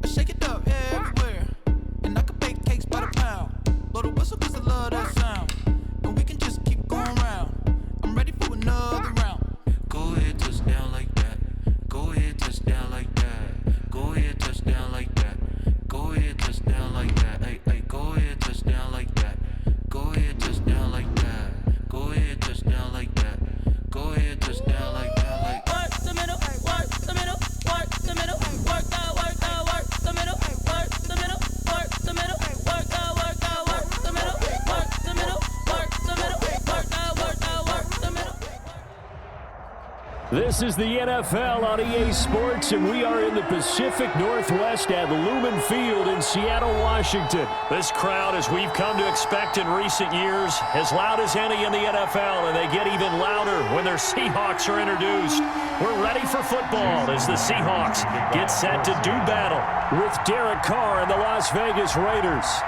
Shake it up everywhere, and I can bake cakes by the pound. Blow the whistle 'cause I love that sound, and we can just keep going round. I'm ready for another round. Go ahead, touch down like that. Go ahead, touch down like that. Go ahead, touch down like that. Go ahead, touch down like that. Hey, hey, go ahead, touch down like that. Go ahead, touch down like that. Go ahead, touch down like that. Go ahead, touch down like that. Like work the middle, work the middle, work the middle, work that, work that, work the middle, work the middle, work the middle, work that, work that, work the middle, work the middle, work the middle, work that, work that, work the middle. This is the NFL on EA Sports, and we are in the Pacific Northwest at Lumen Field in Seattle, Washington. This crowd, as we've come to expect in recent years, as loud as any in the NFL, and they get even louder when their Seahawks are introduced. We're ready for football as the Seahawks get set to do battle with Derek Carr and the Las Vegas Raiders.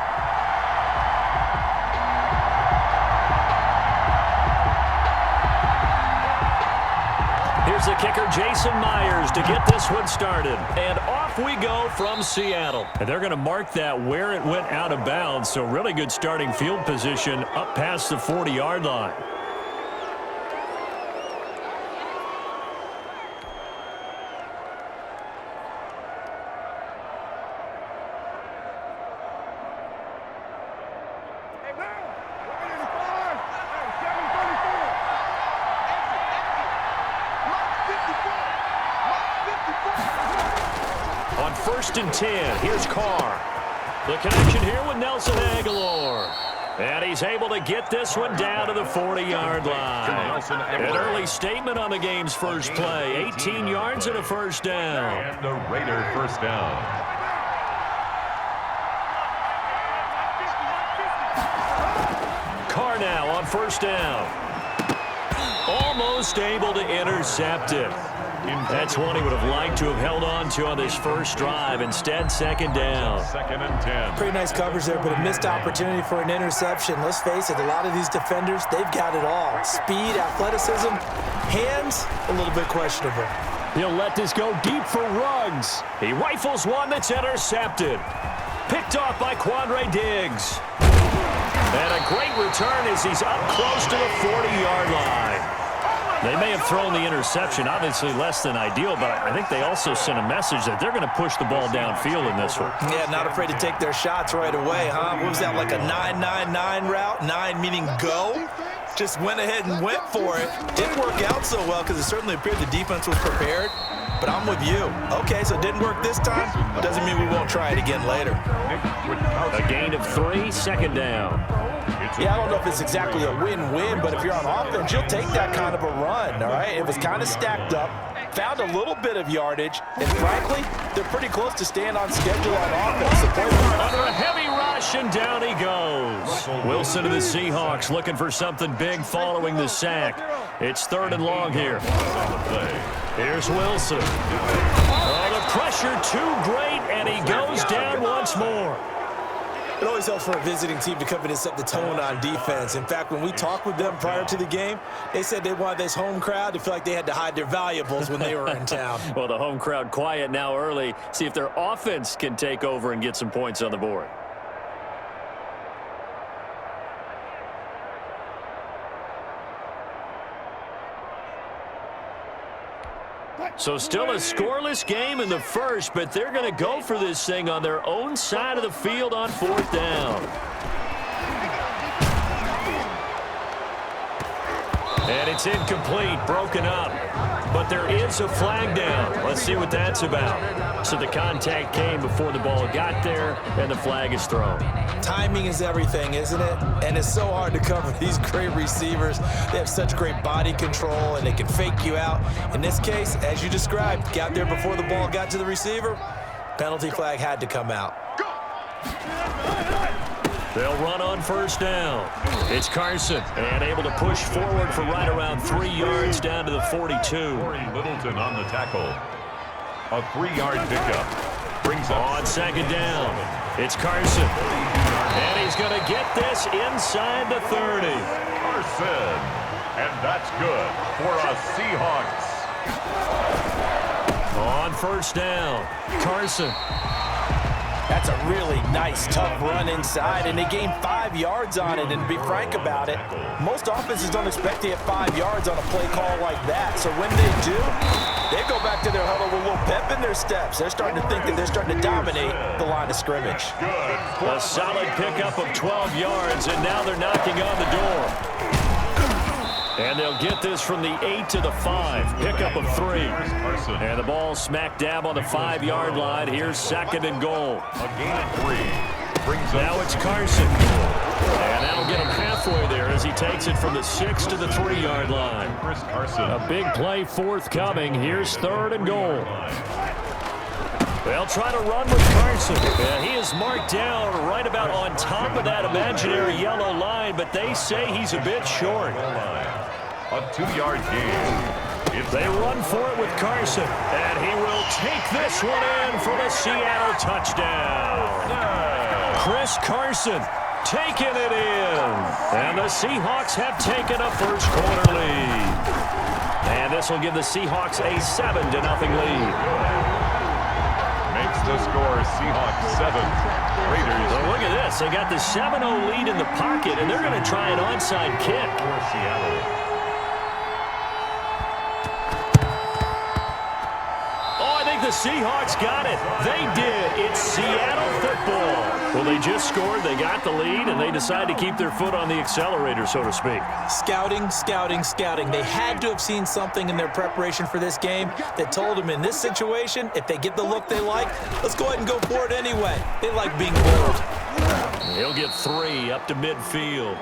Here's the kicker, Jason Myers, to get this one started. And off we go from Seattle. And they're going to mark that where it went out of bounds, so really good starting field position up past the 40-yard line. On 1st and 10, here's Carr. The connection here with Nelson Aguilar. And he's able to get this one down to the 40-yard line. An early statement on the game's first play. 18 yards and a first down. And the Raider first down. Carr now on 1st down. Almost able to intercept it. That's one he would have liked to have held on to on this first drive. Instead, 2nd down. 2nd and 10. Pretty nice coverage there, but a missed opportunity for an interception. Let's face it, a lot of these defenders, they've got it all. Speed, athleticism, hands, a little bit questionable. He'll let this go deep for Ruggs. He rifles one that's intercepted. Picked off by Quandre Diggs. And a great return as he's up close to the 40-yard line. They may have thrown the interception, obviously less than ideal, but I think they also sent a message that they're going to push the ball downfield in this one. Yeah, not afraid to take their shots right away, huh? What was that, like a 9-9-9 route? 9 meaning go? Just went ahead and went for it. Didn't work out so well because it certainly appeared the defense was prepared. But I'm with you. Okay, so it didn't work this time. Doesn't mean we won't try it again later. A gain of 3, 2nd down. Yeah, I don't know if it's exactly a win-win, but if you're on offense, you'll take that kind of a run, all right? It was kind of stacked up, found a little bit of yardage, and frankly, they're pretty close to staying on schedule on offense. Under a heavy rush, and down he goes. Wilson of the Seahawks looking for something big following the sack. It's 3rd and long here. Here's Wilson. Oh, the pressure too great, and he goes down once more. It always helps for a visiting team to come in and set the tone on defense. In fact, when we talked with them prior to the game, they said they wanted this home crowd to feel like they had to hide their valuables when they were in town. Well, the home crowd quiet now early. See if their offense can take over and get some points on the board. So still a scoreless game in the first, but they're going to go for this thing on their own side of the field on 4th down. And it's incomplete, broken up. But there is a flag down. Let's see what that's about. So the contact came before the ball got there, and the flag is thrown. Timing is everything, isn't it? And it's so hard to cover these great receivers. They have such great body control, and they can fake you out. In this case, as you described, got there before the ball got to the receiver. Penalty flag had to come out. They'll run on first down. It's Carson, and able to push forward for right around 3 yards down to the 42. Littleton on the tackle. A 3-yard pickup. Brings up on second down. It's Carson. And he's going to get this inside the 30. Carson. And that's good for us Seahawks. On first down, Carson. That's a really nice, tough run inside, and they gained 5 yards on it. And to be frank about it, most offenses don't expect to get 5 yards on a play call like that. So when they do, they go back to their huddle with a little pep in their steps. They're starting to think that they're starting to dominate the line of scrimmage. A solid pickup of 12 yards, and now they're knocking on the door. And they'll get this from the 8 to the 5. Pickup of 3. And the ball smack dab on the 5-yard line. Here's second and goal. A gain of 3. Now it's Carson. And that'll get him halfway there as he takes it from the 6 to the 3-yard line. A big play forthcoming. Here's third and goal. They'll try to run with Carson. And he is marked down right about on top of that imaginary yellow line, but they say he's a bit short. A 2-yard gain. They run for it with Carson, and he will take this one in for the Seattle touchdown. Chris Carson taking it in. And the Seahawks have taken a first-quarter lead. And this will give the Seahawks a 7-0 lead. Makes the score Seahawks 7. Raiders. Well, look at this. They got the 7-0 lead in the pocket, and they're going to try an onside kick. For Seattle. The Seahawks got it. They did. It's Seattle football. Well, they just scored. They got the lead, and they decide to keep their foot on the accelerator, so to speak. Scouting, scouting, scouting. They had to have seen something in their preparation for this game that told them in this situation, if they get the look they like, let's go ahead and go for it anyway. They like being bold. He'll get 3 up to midfield.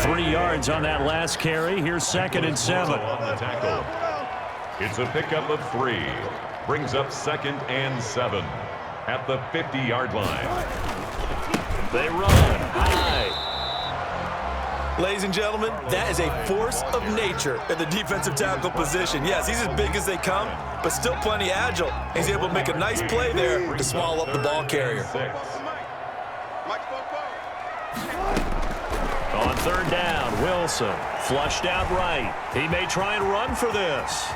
3 yards on that last carry. Here's second and 7. On the tackle. It's a pickup of 3. Brings up second and 7 at the 50-yard line. They run high. Ladies and gentlemen, that is a force of nature at the defensive tackle position. Yes, he's as big as they come, but still plenty agile. He's able to make a nice play there to swallow up the ball carrier. On third down, Wilson flushed out right. He may try and run for this.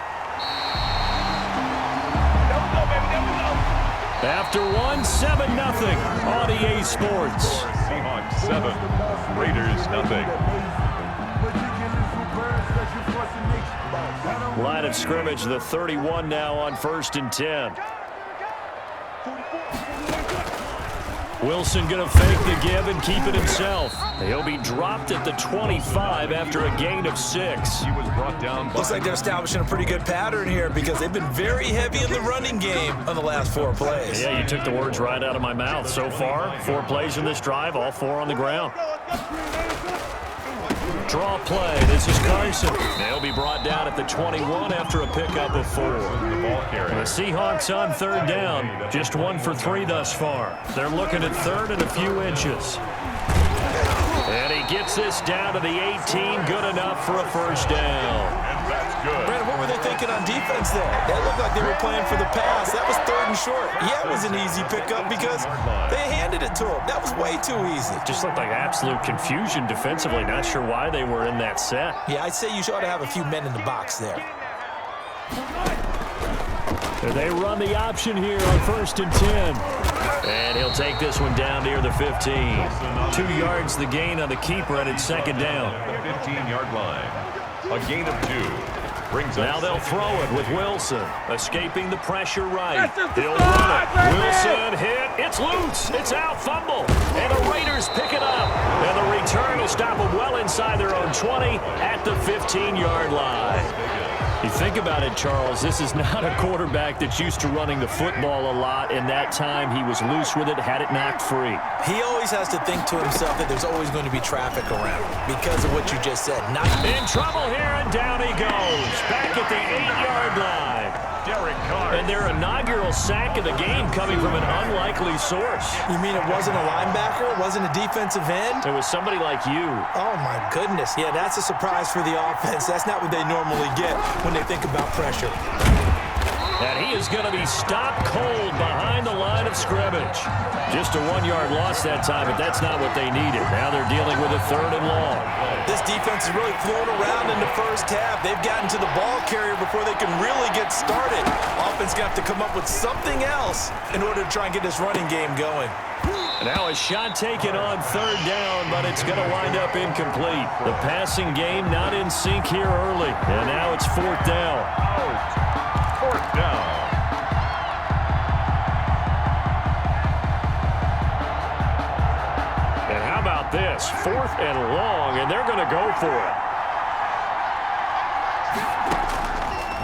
After 1, 7-0 on EA Sports. Seahawks 7, Raiders nothing. Line of scrimmage, the 31 now on 1st and 10. Wilson going to fake the give and keep it himself. He'll be dropped at the 25 after a gain of 6. He was brought down. Looks like they're establishing a pretty good pattern here because they've been very heavy in the running game on the last 4 plays. Yeah, you took the words right out of my mouth. So far, 4 plays in this drive, all 4 on the ground. Draw play. This is Carson. They'll be brought down at the 21 after a pickup of 4. The Seahawks on third down. Just 1 for 3 thus far. They're looking at third and a few inches. And he gets this down to the 18. Good enough for a first down. And that's good. Brandon, what were they thinking on defense there? That looked like they were playing for the pass. That was 3rd and short. Yeah, it was an easy pickup because they handed it to him. That was way too easy. Just looked like absolute confusion defensively. Not sure why they were in that set. Yeah, I'd say you ought to have a few men in the box there. They run the option here on 1st and 10. And he'll take this one down near the 15. 2 yards the gain on the keeper, and it's second down. The 15-yard line. A gain of 2. Brings Now up they'll second throw it and with 8. Wilson, escaping the pressure right. He'll run it. Wilson hit. It's loose. It's out. Fumble. And the Raiders pick it up. And the return will stop them well inside their own 20 at the 15-yard line. You think about it, Charles, this is not a quarterback that's used to running the football a lot, and that time he was loose with it, had it knocked free. He always has to think to himself that there's always going to be traffic around because of what you just said. Not in trouble here, and down he goes. Back at the 8-yard line. Derek Carr. And their inaugural sack of the game coming from an unlikely source. You mean it wasn't a linebacker? It wasn't a defensive end? It was somebody like you. Oh, my goodness. Yeah, that's a surprise for the offense. That's not what they normally get when they think about pressure. And he is going to be stopped cold behind the line of scrimmage. Just a 1-yard loss that time, but that's not what they needed. Now they're dealing with a 3rd and long. This defense is really thrown around in the first half. They've gotten to the ball carrier before they can really get started. Offense going to have to come up with something else in order to try and get this running game going. Now a shot taken on 3rd down, but it's going to wind up incomplete. The passing game not in sync here early. And now it's 4th down. 4th down. And how about this? 4th and long, and they're going to go for it.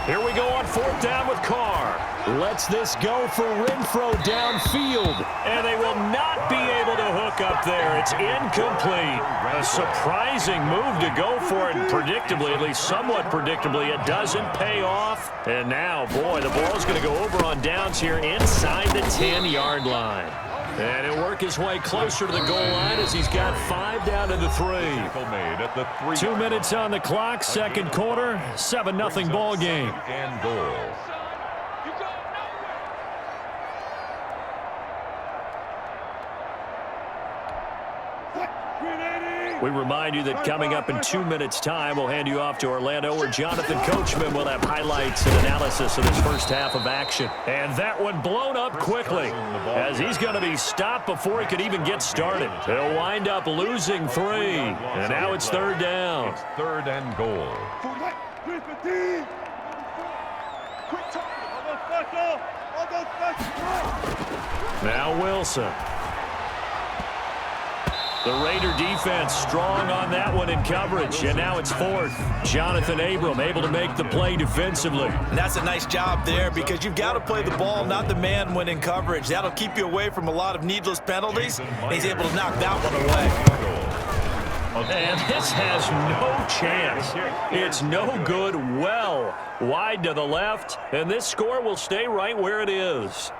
Here we go on 4th down with Carr. Lets this go for Renfro downfield. And they will not be able to hook up there. It's incomplete. A surprising move to go for it. Predictably, at least somewhat predictably, it doesn't pay off. And now, boy, the ball's going to go over on downs here inside the 10-yard line. And he'll work his way closer to the goal line as he's got 5 down to the 3. Made at the 3. 2 minutes on the clock, 2nd quarter, 7-0 ball game. And goal. We remind you that coming up in 2 minutes' time, we'll hand you off to Orlando, where Jonathan Coachman will have highlights and analysis of this first half of action. And that one blown up quickly as he's going to be stopped before he could even get started. They'll wind up losing 3. And now it's 3rd down. It's 3rd and goal. Now Wilson. The Raider defense strong on that one in coverage, and now it's 4th. Jonathan Abram able to make the play defensively. And that's a nice job there because you've got to play the ball, not the man when in coverage. That'll keep you away from a lot of needless penalties. He's able to knock that one away. And this has no chance. It's no good. Well wide to the left, and this score will stay right where it is.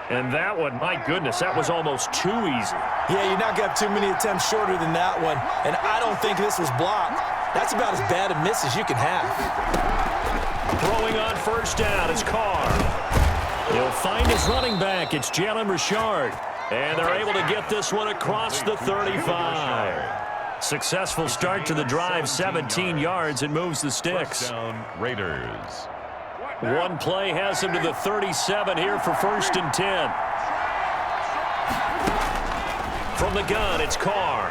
And that one, my goodness, that was almost too easy. Yeah, you're not going to have too many attempts shorter than that one. And I don't think this was blocked. That's about as bad a miss as you can have. Throwing on 1st down, it's Carr. He'll find his running back. It's Jalen Richard. And they're able to get this one across the 35. Successful start to the drive, 17 yards, and moves the sticks. Down, Raiders. One play has him to the 37 here for 1st and 10. From the gun, it's Carr.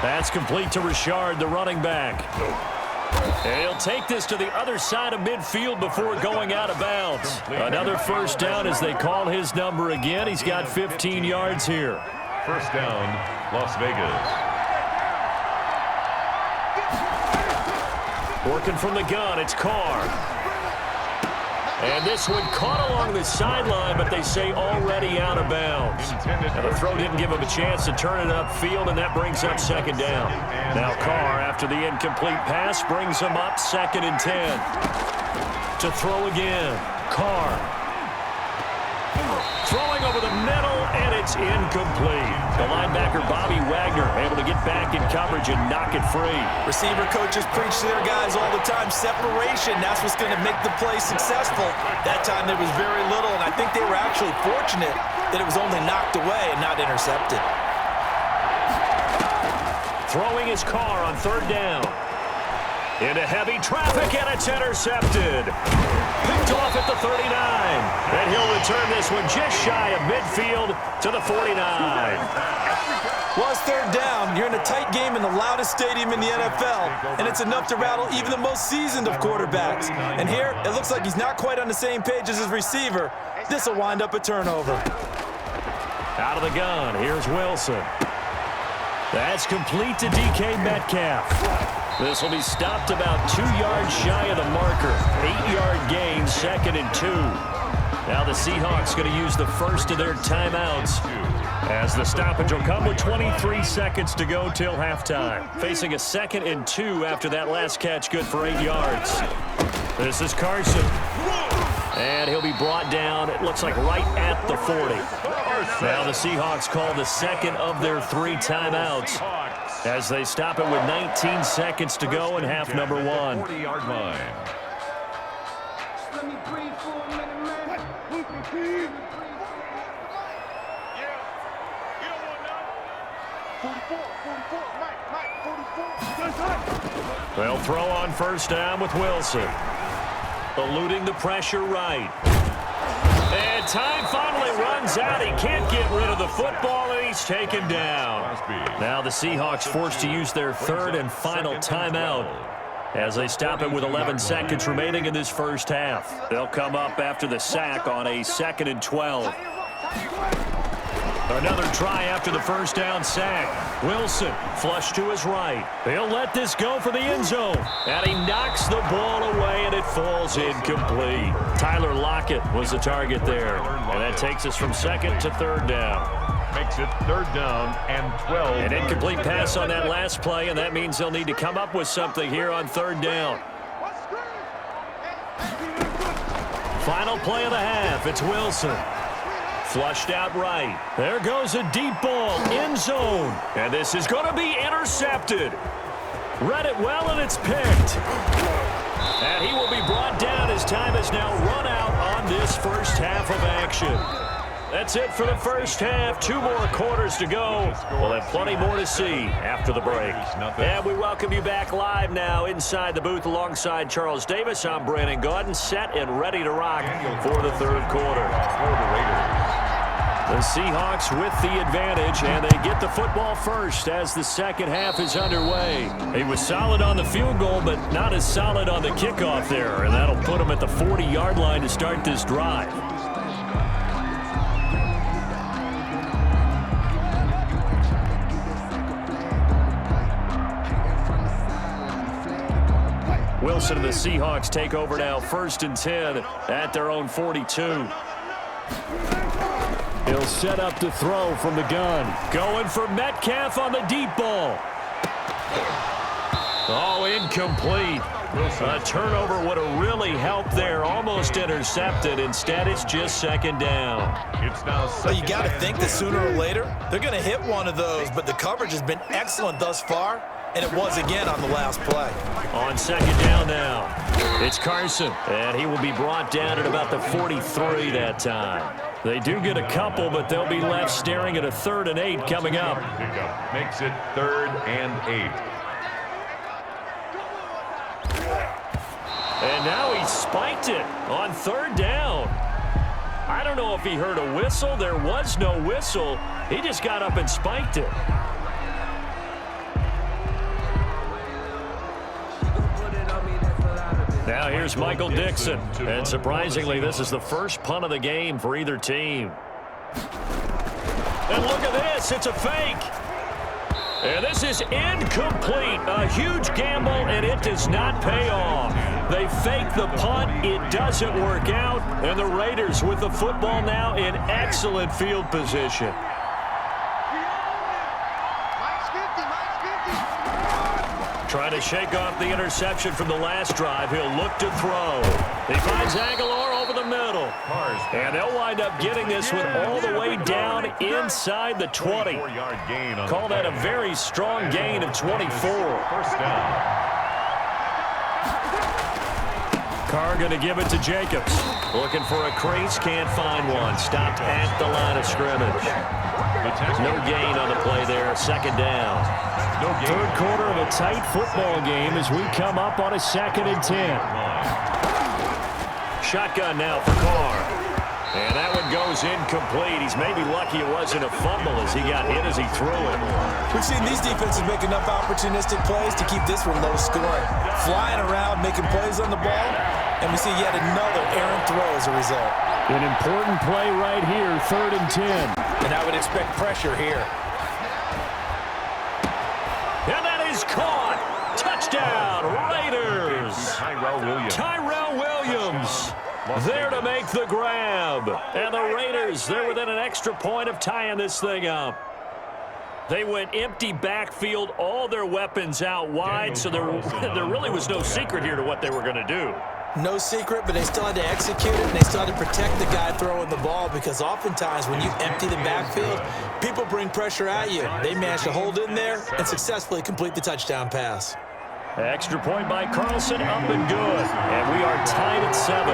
That's complete to Richard, the running back. And he'll take this to the other side of midfield before going out of bounds. Another 1st down as they call his number again. He's got 15 yards here. 1st down, Las Vegas. Working from the gun, it's Carr. And this one caught along the sideline, but they say already out of bounds. And the throw didn't give him a chance to turn it upfield, and that brings up 2nd down. Now Carr, after the incomplete pass, brings him up 2nd and 10. To throw again, Carr. Throwing over the middle, and it's incomplete. The linebacker, Bobby Wagner, able to get back in coverage and knock it free. Receiver coaches preach to their guys all the time. Separation, that's what's going to make the play successful. That time there was very little, and I think they were actually fortunate that it was only knocked away and not intercepted. Throwing his Carr on 3rd down. Into heavy traffic, and it's intercepted. Picked off at the 39. And he'll return this one just shy of midfield to the 49. Well, it's third down. You're in a tight game in the loudest stadium in the NFL, and it's enough to rattle even the most seasoned of quarterbacks. And here, it looks like he's not quite on the same page as his receiver. This will wind up a turnover. Out of the gun, here's Wilson. That's complete to DK Metcalf. This will be stopped about 2 yards shy of the marker. 8-yard gain, 2nd and 2. Now the Seahawks going to use the first of their timeouts, as the stoppage will come with 23 seconds to go till halftime. Facing a 2nd and 2 after that last catch, good for 8 yards. This is Carson. And he'll be brought down, it looks like right at the 40. Now the Seahawks call the second of their 3 timeouts, as they stop it with 19 seconds to go in half number 1. 40-yard line. They'll throw on first down with Wilson. Eluding the pressure right. And time finally runs out. He can't get rid of the football, and he's taken down. Now the Seahawks forced to use their 3rd and final timeout, as they stop it with 11 seconds remaining in this first half. They'll come up after the sack on a 2nd and 12. Another try after the first down sack. Wilson flush to his right. He'll let this go for the end zone. And he knocks the ball away, and it falls incomplete. Tyler Lockett was the target there. And that takes us from 2nd to 3rd down. Makes it 3rd down and 12. An incomplete pass on that last play, and that means they'll need to come up with something here on 3rd down. Final play of the half. It's Wilson. Flushed out right. There goes a deep ball, end zone. And this is going to be intercepted. Read it well, and it's picked. And he will be brought down as time has now run out on this first half of action. That's it for the first half. 2 more quarters to go. We'll have plenty more to see after the break. And we welcome you back live now inside the booth alongside Charles Davis. I'm Brandon Gaudin, set and ready to rock for the 3rd quarter. The Seahawks with the advantage, and they get the football first as the second half is underway. He was solid on the field goal, but not as solid on the kickoff there, and that'll put him at the 40-yard line to start this drive. Wilson and the Seahawks take over now, 1st and 10 at their own 42. He'll set up to throw from the gun. Going for Metcalf on the deep ball. Oh, incomplete. A turnover would have really helped there. Almost intercepted. Instead, it's just 2nd down. It's now Well, you got to think that sooner or later, they're going to hit one of those, but the coverage has been excellent thus far, and it was again on the last play. On 2nd down now, it's Carson, and he will be brought down at about the 43 that time. They do get a couple, but they'll be left staring at a 3rd and 8 coming up. Makes it 3rd and 8. And now he spiked it on 3rd down. I don't know if he heard a whistle. There was no whistle. He just got up and spiked it. Now here's Michael Dixon. And surprisingly, this is the first punt of the game for either team. And look at this. It's a fake. And this is incomplete. A huge gamble, and it does not pay off. They fake the punt. It doesn't work out. And the Raiders with the football now in excellent field position. Trying to shake off the interception from the last drive. He'll look to throw. He finds Aguilar over the middle. And they'll wind up getting this one all the way down inside the 20. Call that a very strong gain of 24. First down. Carr going to give it to Jacobs. Looking for a crease, can't find one. Stopped at the line of scrimmage. No gain on the play there, 2nd down. 3rd quarter of a tight football game as we come up on a 2nd and 10. Shotgun now for Carr. And that one goes goes incomplete. He's maybe lucky it wasn't a fumble as he got hit as he threw it. We've seen these defenses make enough opportunistic plays to keep this one low scoring. Flying around, making plays on the ball, and we see yet another errant throw as a result. An important play right here, 3rd and 10. And I would expect pressure here. And that is caught. Touchdown, Raiders. Tyrell Williams there to make the grab. And the Raiders, they're within an extra point of tying this thing up. They went empty backfield, all their weapons out wide, so there really was no secret here to what they were going to do. No secret, but they still had to execute it, and they still had to protect the guy throwing the ball, because oftentimes when you empty the backfield, people bring pressure at you. They managed to hold in there and successfully complete the touchdown pass. Extra point by Carlson, up and good. And we are tied at 7.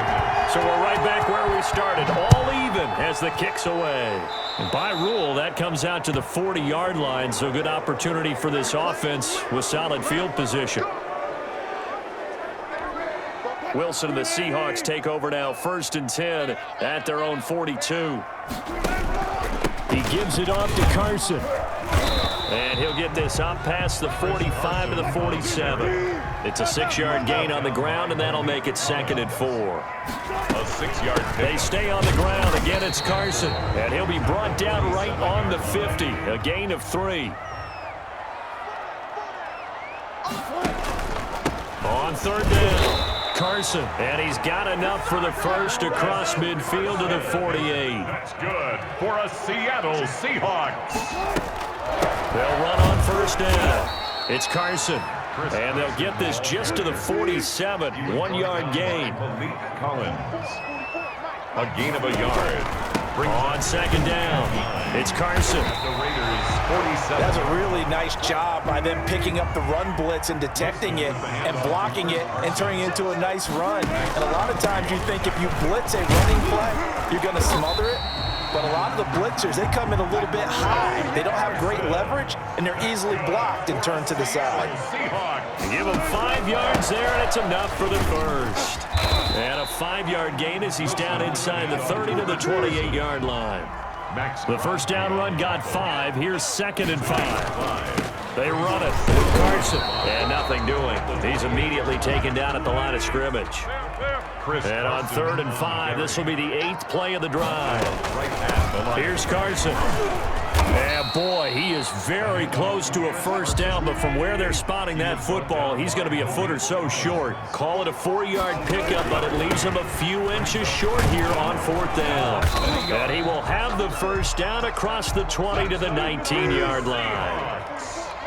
So we're right back where we started, all even as the kick's away. And by rule, that comes out to the 40-yard line, so good opportunity for this offense with solid field position. Wilson and the Seahawks take over now, 1st and 10 at their own 42. He gives it off to Carson. And he'll get this up past the 45 to the 47. It's a 6-yard gain on the ground, and that'll make it 2nd and 4. A 6-yard pick. They stay on the ground. Again, it's Carson. And he'll be brought down right on the 50. A gain of 3. On 3rd down. Carson, and he's got enough for the first across midfield to the 48. That's good for a Seattle Seahawks. They'll run on 1st down. It's Carson, and they'll get this just to the 47, 1-yard gain. Collins, a gain of a yard. On 2nd down, it's Carson. The Raiders 47. That's a really nice job by them picking up the run blitz and detecting it and blocking it and turning it into a nice run. And a lot of times you think if you blitz a running play, you're going to smother it. But a lot of the blitzers, they come in a little bit high. They don't have great leverage, and they're easily blocked and turned to the side. Give him 5 yards there, and it's enough for the first. And a 5-yard gain as he's down inside the 30 to the 28-yard line. The first down run got 5. Here's 2nd and 5. They run it with Carson, and nothing doing. He's immediately taken down at the line of scrimmage. And on 3rd and 5, this will be the 8th play of the drive. Here's Carson. And boy, he is very close to a first down, but from where they're spotting that football, he's going to be a foot or so short. Call it a 4-yard pickup, but it leaves him a few inches short here on 4th down. And he will have the first down across the 20 to the 19-yard line.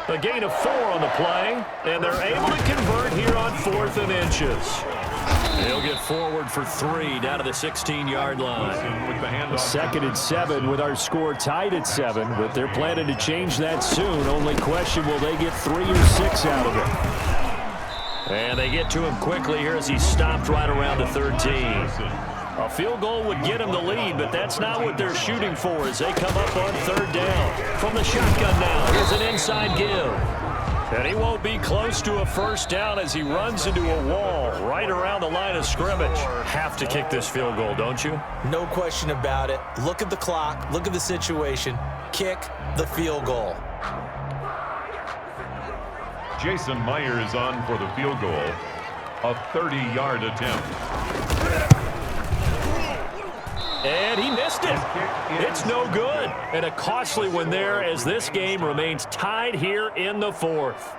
A gain of 4 on the play, and they're able to convert here on 4th and inches. He'll get forward for 3 down to the 16-yard line. 2nd and 7 with our score tied at 7, but they're planning to change that soon. Only question, will they get 3 or 6 out of it? And they get to him quickly here as he's stopped right around the 13. A field goal would get him the lead, but that's not what they're shooting for as they come up on 3rd down. From the shotgun now, here's an inside give. And he won't be close to a first down as he runs into a wall right around the line of scrimmage. Have to kick this field goal, don't you? No question about it. Look at the clock. Look at the situation. Kick the field goal. Jason Myers on for the field goal. A 30-yard attempt. And he missed it. It's no good. And a costly one there as this game remains tied here in the 4th.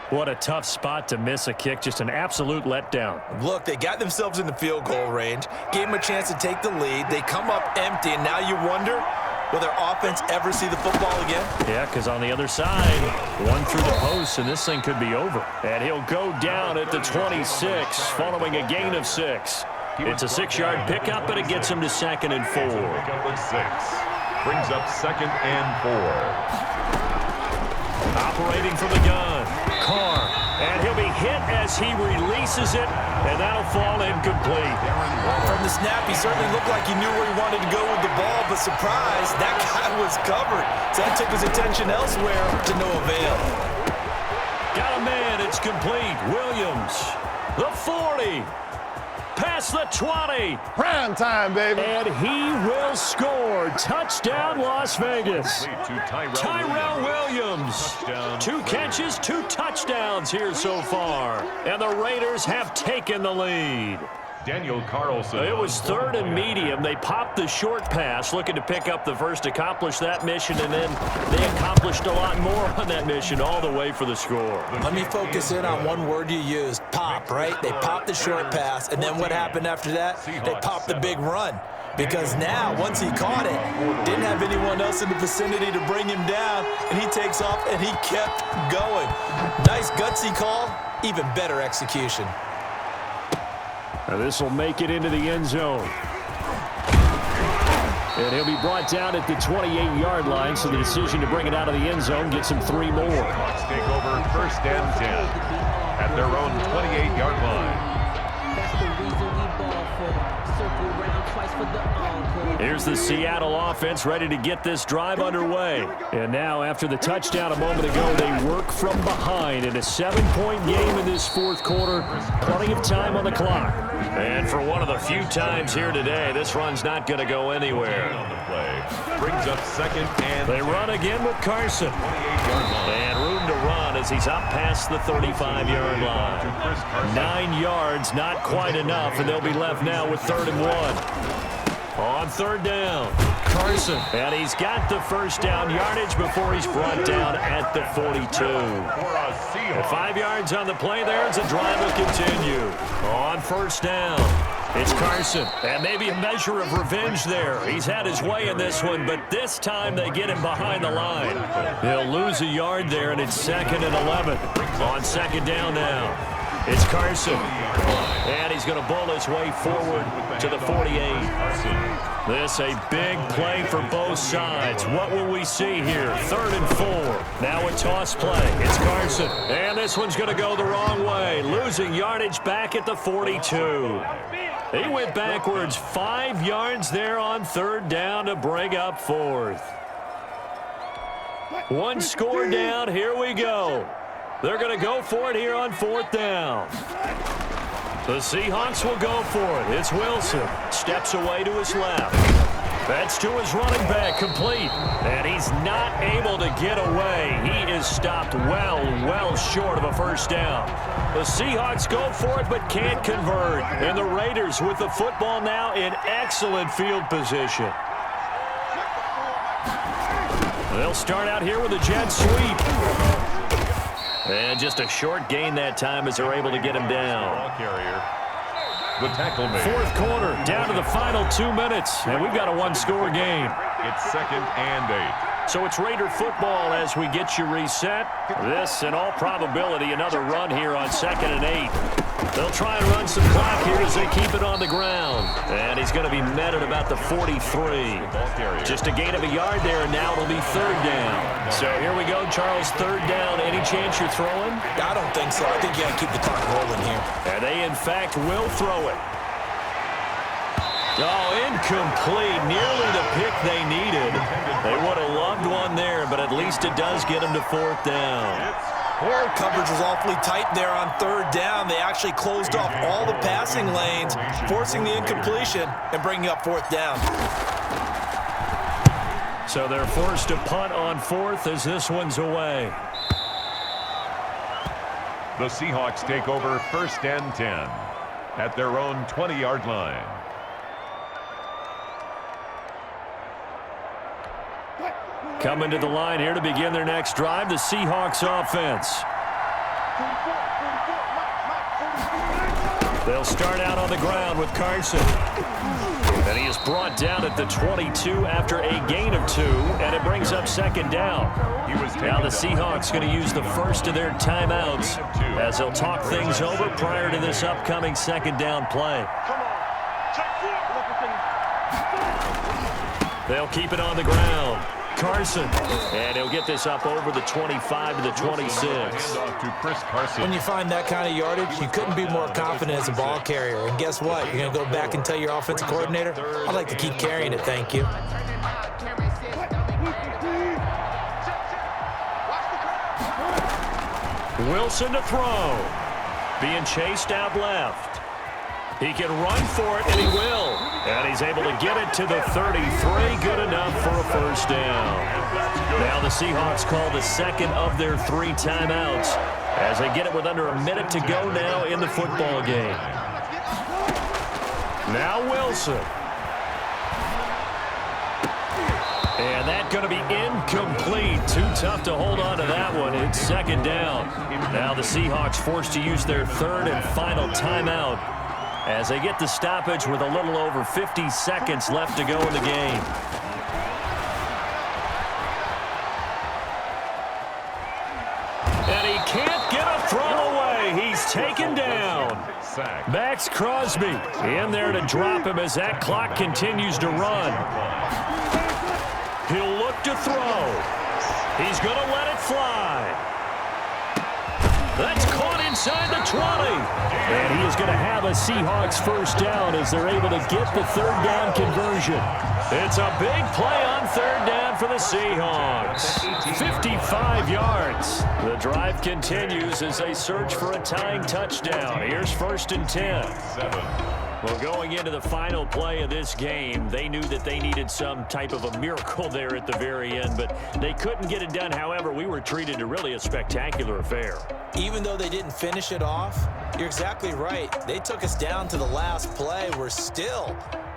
What a tough spot to miss a kick. Just an absolute letdown. Look, they got themselves in the field goal range, gave them a chance to take the lead. They come up empty, and now you wonder, will their offense ever see the football again? Yeah, because on the other side, one through the post, and this thing could be over. And he'll go down at the 26 following a gain of 6. It's a 6-yard pickup, but it gets him to 2nd and 4. Pickup of 6. Brings up 2nd and 4. Operating from the gun, Carr, and he'll be hit as he releases it, and that'll fall incomplete. From the snap, he certainly looked like he knew where he wanted to go with the ball, but surprise, that guy was covered. So that took his attention elsewhere to no avail. Got a man, it's complete. Williams, the 40. Pass past the 20. Prime time, baby. And he will score. Touchdown, Las Vegas. Tyrell Williams. 2 catches, 2 touchdowns here so far. And the Raiders have taken the lead. Daniel Carlson. It was 3rd and medium. They popped the short pass, looking to pick up the first, accomplish that mission, and then they accomplished a lot more on that mission all the way for the score. Let me focus in on one word you used, pop, right? They popped the short pass, and then what happened after that? They popped the big run. Because now, once he caught it, didn't have anyone else in the vicinity to bring him down, and he takes off, and he kept going. Nice gutsy call, even better execution. Now this will make it into the end zone. And he'll be brought down at the 28-yard line, so the decision to bring it out of the end zone gets him 3 more. Hawks take over 1st and 10 at their own 28-yard line. That's the reason we ball for. Circle around twice for the encore. Here's the Seattle offense ready to get this drive underway. And now, after the touchdown a moment ago, they work from behind in a 7-point game in this 4th quarter. Plenty of time on the clock. And for one of the few times here today, this run's not going to go anywhere. On the play. Brings up 2nd and They run again with Carson. 28-yard line. And room to run as he's up past the 35-yard line. 9 yards, not quite enough, and they'll be left now with 3rd and 1. On 3rd down, Carson. And he's got the first down yardage before he's brought down at the 42. At 5 yards on the play there, as the drive will continue. On 1st down, it's Carson. And maybe a measure of revenge there. He's had his way in this one, but this time they get him behind the line. He'll lose a yard there, and it's 2nd and 11. On 2nd down now. It's Carson, and he's going to bull his way forward to the 48. This a big play for both sides. What will we see here? 3rd and 4. Now a toss play. It's Carson, and this one's going to go the wrong way. Losing yardage back at the 42. He went backwards 5 yards there on 3rd down to bring up 4th. 1 score down. Here we go. They're going to go for it here on 4th down. The Seahawks will go for it. It's Wilson. Steps away to his left. That's to his running back, complete. And he's not able to get away. He is stopped well short of a first down. The Seahawks go for it but can't convert. And the Raiders with the football now in excellent field position. They'll start out here with a jet sweep. And just a short gain that time as they're able to get him down. Ball carrier. The tackle made. 4th quarter, down to the final 2 minutes, and we've got a 1-score game. It's 2nd and 8. So it's Raider football as we get you reset. This, in all probability, another run here on 2nd and 8. They'll try and run some clock here as they keep it on the ground. And he's going to be met at about the 43. Just a gain of a yard there, and now it'll be 3rd down. So here we go, Charles, 3rd down. Any chance you're throwing? I don't think so. I think you got to keep the clock rolling here. And they, in fact, will throw it. Oh, incomplete. Nearly the pick they needed. They would have loved one there, but at least it does get them to 4th down. Coverage was awfully tight there on 3rd down. They actually closed off all the passing lanes, forcing the incompletion and bringing up 4th down. So they're forced to punt on 4th as this one's away. The Seahawks take over 1st and 10 at their own 20-yard line. Coming to the line here to begin their next drive, the Seahawks offense. They'll start out on the ground with Carson. And he is brought down at the 22 after a gain of 2, and it brings up 2nd down. Now the Seahawks going to use the first of their timeouts as they'll talk things over prior to this upcoming 2nd down play. They'll keep it on the ground. Carson, and he'll get this up over the 25 to the 26. When you find that kind of yardage, you couldn't be more confident as a ball carrier. And guess what? You're going to go back and tell your offensive coordinator, I'd like to keep carrying it, thank you. Wilson to throw. Being chased out left. He can run for it, and he will. And he's able to get it to the 33. Good enough for a first down. Now the Seahawks call the second of their 3 timeouts as they get it with under a minute to go now in the football game. Now Wilson. And that's going to be incomplete. Too tough to hold on to that one. It's second down. Now the Seahawks forced to use their 3rd and final timeout as they get the stoppage with a little over 50 seconds left to go in the game. And he can't get a throw away. He's taken down. Max Crosby in there to drop him as that clock continues to run. He'll look to throw. He's going to let it fly. That's caught inside the 20. And he is going to have a Seahawks first down as they're able to get the 3rd down conversion. It's a big play on 3rd down for the Seahawks. 55 yards. The drive continues as they search for a tying touchdown. Here's 1st and 10. Well, going into the final play of this game, they knew that they needed some type of a miracle there at the very end, but they couldn't get it done. However, we were treated to really a spectacular affair. Even though they didn't finish it off, you're exactly right. They took us down to the last play.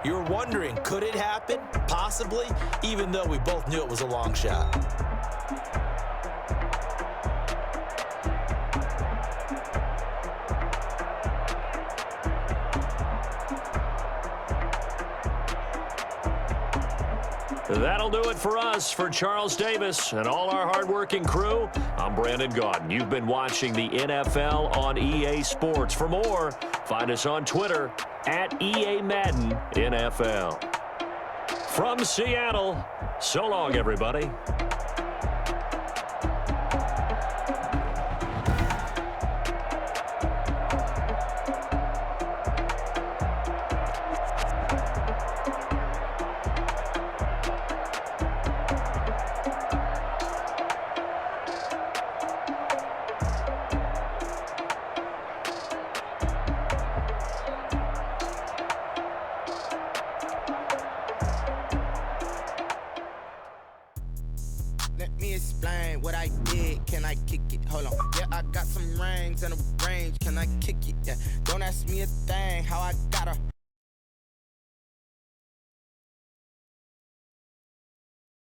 You're wondering, could it happen? Possibly, even though we both knew it was a long shot. That'll do it for us. For Charles Davis and all our hardworking crew, I'm Brandon Gaudin. You've been watching the NFL on EA Sports. For more, find us on Twitter at EA Madden NFL. From Seattle, so long, everybody. Let me explain what I did. Can I kick it? Hold on. Yeah, I got some rings and a range. Can I kick it? Yeah. Don't ask me a thing. How I got a